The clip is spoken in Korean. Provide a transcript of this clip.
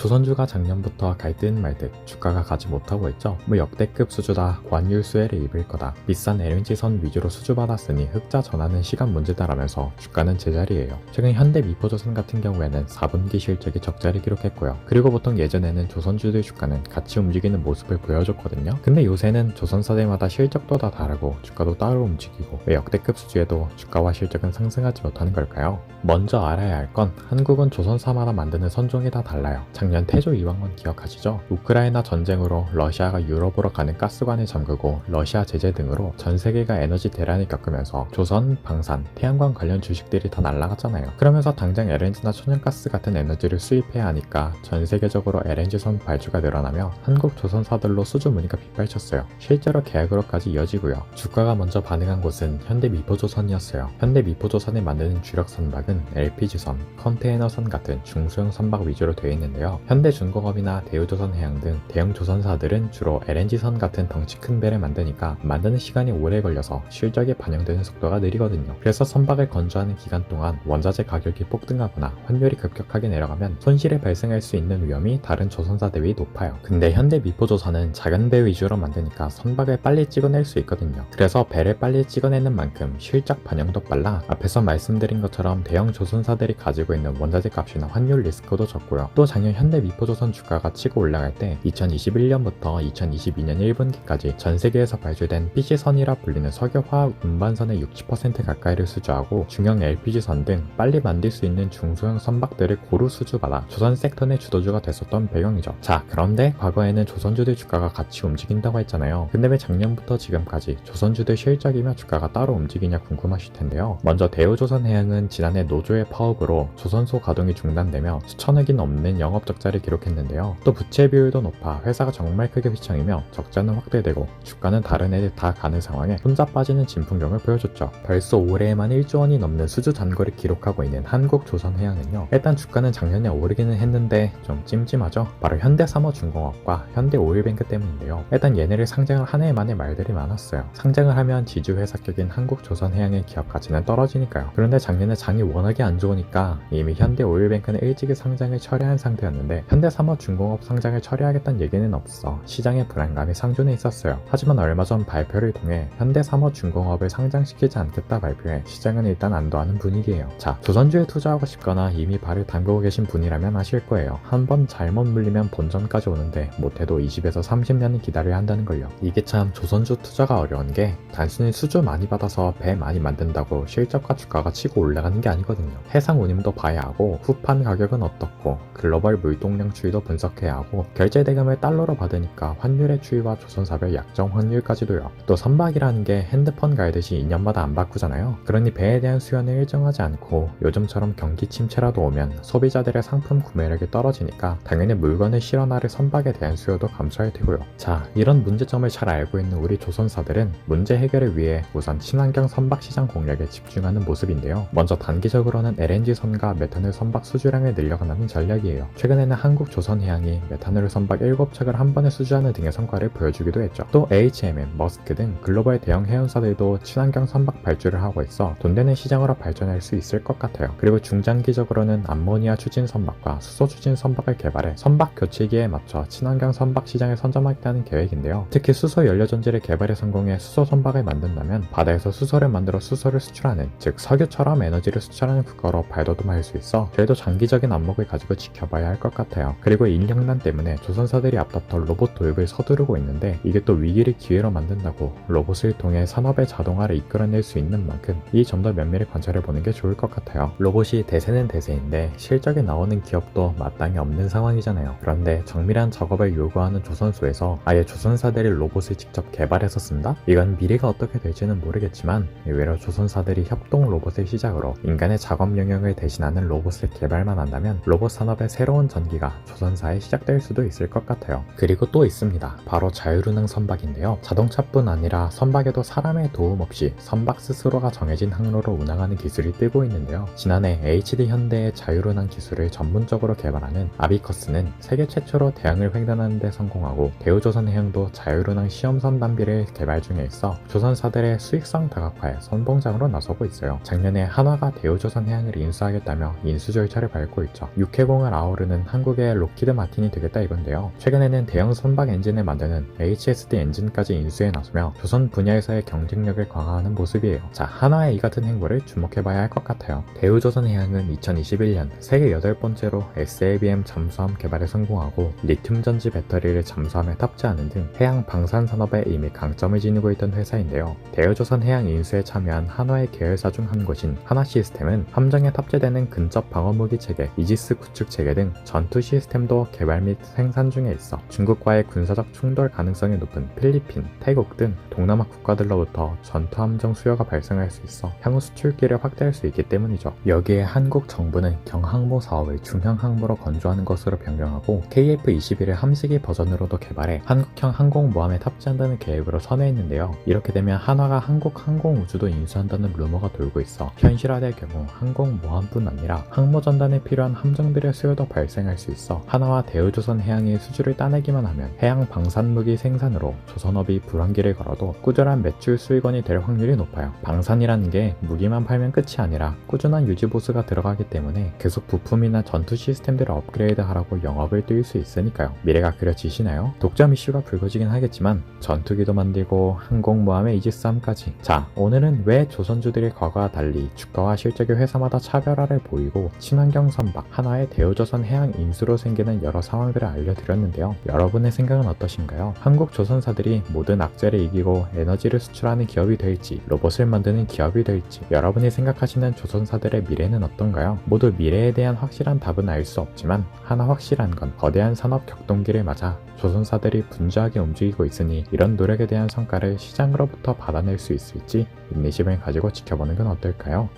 조선주가 작년부터 갈듯 말듯 주가가 가지 못하고 있죠. 뭐 역대급 수주다, 관율 수혜를 입을 거다, 비싼 LNG선 위주로 수주받았으니 흑자 전환은 시간 문제다라면서 주가는 제자리예요. 최근 현대미포조선 같은 경우에는 4분기 실적이 적자를 기록했고요. 그리고 보통 예전에는 조선주들 주가는 같이 움직이는 모습을 보여줬거든요. 근데 요새는 조선사들마다 실적도 다 다르고 주가도 따로 움직이고 왜 역대급 수주에도 주가와 실적은 상승하지 못하는 걸까요? 먼저 알아야 할 건 한국은 조선사마다 만드는 선종이 다 달라요. 작년 태조 이황원 기억하시죠? 우크라이나 전쟁으로 러시아가 유럽으로 가는 가스관을 잠그고 러시아 제재 등으로 전 세계가 에너지 대란을 겪으면서 조선, 방산, 태양광 관련 주식들이 다 날아갔잖아요. 그러면서 당장 LNG나 천연가스 같은 에너지를 수입해야 하니까 전 세계적으로 LNG선 발주가 늘어나며 한국 조선사들로 수주 문의가 빗발쳤어요. 실제로 계약으로까지 이어지고요. 주가가 먼저 반응한 곳은 현대미포조선이었어요. 현대미포조선이 만드는 주력 선박은 LPG선, 컨테이너선 같은 중소형 선박 위주로 되어 있는데요. 현대중공업이나 대우조선해양 등 대형 조선사들은 주로 LNG선 같은 덩치 큰 배를 만드니까 만드는 시간이 오래 걸려서 실적에 반영되는 속도가 느리거든요. 그래서 선박을 건조하는 기간 동안 원자재 가격이 폭등하거나 환율이 급격하게 내려가면 손실이 발생할 수 있는 위험이 다른 조선사 대비 높아요. 근데 현대미포조선은 작은 배 위주로 만드니까 선박을 빨리 찍어낼 수 있거든요. 그래서 배를 빨리 찍어내는 만큼 실적 반영도 빨라 앞에서 말씀드린 것처럼 대형 조선사들이 가지고 있는 원자재 값이나 환율 리스크도 적고요. 또 작년 현대미포조선 주가가 치고 올라갈 때 2021년부터 2022년 1분기까지 전 세계에서 발주된 PC선이라 불리는 석유화학 운반선의 60% 가까이를 수주하고 중형 LPG선 등 빨리 만들 수 있는 중소형 선박들을 고루 수주받아 조선 섹터 내 주도주가 됐었던 배경이죠. 자, 그런데 과거에는 조선주들 주가가 같이 움직인다고 했잖아요. 근데 왜 작년부터 지금까지 조선주들 실적이며 주가가 따로 움직이냐 궁금하실 텐데요. 먼저 대우조선해양은 지난해 노조의 파업으로 조선소 가동이 중단되며 수천억이 넘는 영업 적자를 기록했는데요. 또 부채 비율도 높아 회사가 정말 크게 휘청이며 적자는 확대되고 주가는 다른 애들 다 가는 상황에 혼자 빠지는 진풍경을 보여줬죠. 벌써 올해에만 1조 원이 넘는 수주 잔고를 기록하고 있는 한국조선해양은요. 일단 주가는 작년에 오르기는 했는데 좀 찜찜하죠. 바로 현대삼호중공업과 현대오일뱅크 때문인데요. 일단 얘네를 상장을 한 해 만에 말들이 많았어요. 상장을 하면 지주회사격인 한국조선해양의 기업 가치는 떨어지니까요. 그런데 작년에 장이 워낙에 안 좋으니까 이미 현대오일뱅크는 일찍이 상장을 철회한 상태였는데 현대삼호중공업 상장을 철회하겠다는 얘기는 없어 시장의 불안감이 상존해 있었어요. 하지만 얼마 전 발표를 통해 현대삼호중공업을 상장시키지 않겠다 발표해 시장은 일단 안도하는 분위기예요. 자, 조선주에 투자하고 싶거나 이미 발을 담그고 계신 분이라면 아실 거예요. 한번 잘못 물리면 본전까지 오는데 못해도 20에서 30년은 기다려야 한다는 걸요. 이게 참 조선주 투자가 어려운 게 단순히 수주 많이 받아서 배 많이 만든다고 실적과 주가가 치고 올라가는 게 아니거든요. 해상 운임도 봐야 하고 후판 가격은 어떻고 글로벌 물동량 추이도 분석해야 하고 결제 대금을 달러로 받으니까 환율의 추이와 조선사별 약정 환율까지도요. 또 선박이라는 게 핸드폰 갈듯이 2년마다 안 바꾸잖아요. 그러니 배에 대한 수요는 일정하지 않고 요즘처럼 경기 침체라도 오면 소비자들의 상품 구매력이 떨어지니까 당연히 물건을 실어 나를 선박에 대한 수요도 감소할 테고요. 자, 이런 문제점을 잘 알고 있는 우리 조선사들은 문제 해결을 위해 우선 친환경 선박 시장 공략에 집중하는 모습인데요. 먼저 단기적으로는 LNG선과 메탄올 선박 수주량을 늘려가는 전략이에요. 최근에는 한국조선해양이 메탄올 선박 7척을 한 번에 수주하는 등의 성과를 보여주기도 했죠. 또 HMM, 머스크 등 글로벌 대형 해운사들도 친환경 선박 발주를 하고 있어 돈 되는 시장으로 발전할 수 있을 것 같아요. 그리고 중장기적으로는 암모니아 추진 선박과 수소 추진 선박을 개발해 선박 교체기에 맞춰 친환경 선박 시장에 선점하겠다는 계획인데요. 특히 수소 연료 전지를 개발에 성공해 수소 선박을 만든다면 바다에서 수소를 만들어 수소를 수출하는, 즉 석유처럼 에너지를 수출하는 국가로 발돋움할 수 있어 저희도 장기적인 안목을 가지고 지켜봐야 할 것 같아요. 그리고 인력난 때문에 조선사들이 앞다퉈 로봇 도입을 서두르고 있는데 이게 또 위기를 기회로 만든다고 로봇을 통해 산업의 자동화를 이끌어낼 수 있는 만큼 이 점도 면밀히 관찰해보는 게 좋을 것 같아요. 로봇이 대세는 대세인데 실적에 나오는 기업도 마땅히 없는 상황이잖아요. 그런데 정밀한 작업을 요구하는 조선소에서 아예 조선사들이 로봇을 직접 개발해서 쓴다? 이건 미래가 어떻게 될지는 모르겠지만 의외로 조선사들이 협동 로봇을 시작으로 인간의 작업 영역을 대신하는 로봇을 개발만 한다면 로봇 산업의 새로운 전기가 조선사에 시작될 수도 있을 것 같아요. 그리고 또 있습니다. 바로 자율운항 선박인데요. 자동차뿐 아니라 선박에도 사람의 도움 없이 선박 스스로가 정해진 항로로 운항하는 기술이 뜨고 있는데요. 지난해 HD 현대의 자율운항 기술을 전문적으로 개발하는 아비커스는 세계 최초로 대양을 횡단하는 데 성공하고 대우조선해양도 자율운항 시험선 단비를 개발 중에 있어 조선사들의 수익성 다각화에 선봉장으로 나서고 있어요. 작년에 한화가 대우조선해양을 인수하겠다며 인수 절차를 밟고 있죠. 육해공을 아우르는 한국의 로키드 마틴이 되겠다 이건데요. 최근에는 대형 선박 엔진을 만드는 HSD 엔진까지 인수해 나서며 조선 분야에서의 경쟁력을 강화하는 모습이에요. 자, 한화의 이 같은 행보를 주목해봐야 할 것 같아요. 대우조선해양은 2021년 세계 8번째로 SLBM 잠수함 개발에 성공하고 리튬 전지 배터리를 잠수함에 탑재하는 등 해양 방산 산업에 이미 강점을 지니고 있던 회사인데요. 대우조선해양 인수에 참여한 한화의 계열사 중 한 곳인 하나시스템은 함정에 탑재되는 근접 방어무기 체계, 이지스 구축 체계 등 전투 시스템도 개발 및 생산 중에 있어 중국과의 군사적 충돌 가능성이 높은 필리핀, 태국 등 동남아 국가들로부터 전투 함정 수요가 발생할 수 있어 향후 수출기를 확대할 수 있기 때문이죠. 여기에 한국 정부는 경항모 사업을 중형항모로 건조하는 것으로 변경하고 KF-21을 함식이 버전으로도 개발해 한국형 항공모함에 탑재한다는 계획으로 선회했는데요. 이렇게 되면 한화가 한국 항공우주도 인수한다는 루머가 돌고 있어 현실화될 경우 항공모함뿐 아니라 항모전단에 필요한 함정들의 수요도 발생할 수 있어 한화와 대우조선해양이 수주를 따내기만 하면 해양 방산무기 생산으로 조선업이 불황기를 걸어도 꾸준한 매출 수익원이 될 확률이 높아요. 방산이라는 게 무기만 팔면 끝이 아니라 꾸준한 유지보수가 들어가기 때문에 계속 부품이나 전투 시스템들을 업그레이드하라고 영업을 뛸 수 있으니까요. 미래가 그려지시나요? 독점 이슈가 불거지긴 하겠지만 전투기도 만들고 항공모함의 이지스함까지. 자, 오늘은 왜 조선주들이 과거와 달리 주가와 실적이 회사마다 차별화를 보이고 친환경 선박, 한화의 대우조선 해양 인수로 생기는 여러 상황들을 알려드렸는데요. 여러분의 생각은 어떠신가요? 한국 조선사들이 모든 악재를 이기고 에너지를 수출하는 기업이 될지, 로봇을 만드는 기업이 될지, 여러분이 생각하시는 조선사들의 미래는 어떤가요? 모두 미래에 대한 확실한 답은 알 수 없지만 하나 확실한 건 거대한 산업 격동기를 맞아 조선사들이 분주하게 움직이고 있으니 이런 노력에 대한 성과를 시장으로부터 받아낼 수 있을지 인내심을 가지고 지켜보는 건 어떨까요?